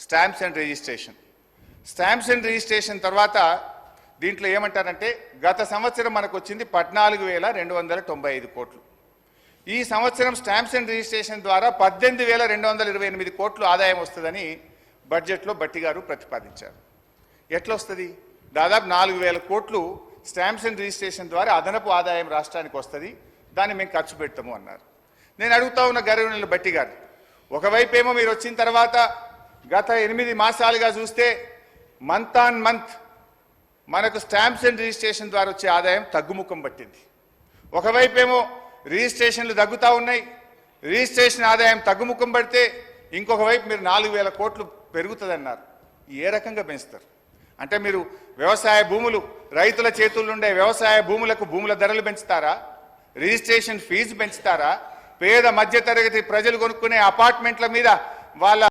Stamps and registration తర్వాత దీంట్లో ఏమంటారంటే గత సంవత్సరం మనకు వచ్చింది 14,295 కోట్లు. ఈ సంవత్సరం స్టాంప్స్ అండ్ రిజిస్ట్రేషన్ ద్వారా 18,228 కోట్లు ఆదాయం వస్తుందని బడ్జెట్లో బట్టి గారు ప్రతిపాదించారు. ఎట్లా వస్తుంది? దాదాపు 4,000 కోట్లు స్టాంప్స్ అండ్ రిజిస్ట్రేషన్ ద్వారా అదనపు ఆదాయం రాష్ట్రానికి వస్తుంది, దాన్ని మేము ఖర్చు పెడతాము అన్నారు. నేను అడుగుతా ఉన్న గౌరవనీయులు బట్టి గారు, ఒకవైపు ఏమో మీరు వచ్చిన తర్వాత గత 8 మాసాలుగా చూస్తే మంత్ ఆన్ మంత్ మనకు స్టాంప్స్ అండ్ రిజిస్ట్రేషన్ ద్వారా వచ్చే ఆదాయం తగ్గుముఖం పట్టింది. ఒకవైపు ఏమో రిజిస్ట్రేషన్లు తగ్గుతూ ఉన్నాయి, రిజిస్ట్రేషన్ ఆదాయం తగ్గుముఖం పడితే ఇంకొక వైపు మీరు 4,000 కోట్లు పెరుగుతుందన్నారు. ఏ రకంగా పెంచుతారు? అంటే మీరు వ్యవసాయ భూములు, రైతుల చేతుల్లో ఉండే వ్యవసాయ భూములకు భూముల ధరలు పెంచుతారా? Registration fee పెంచుతారా? పేద మధ్యతరగతి ప్రజలు కొనుక్కునే అపార్ట్మెంట్ల మీద వాళ్ళ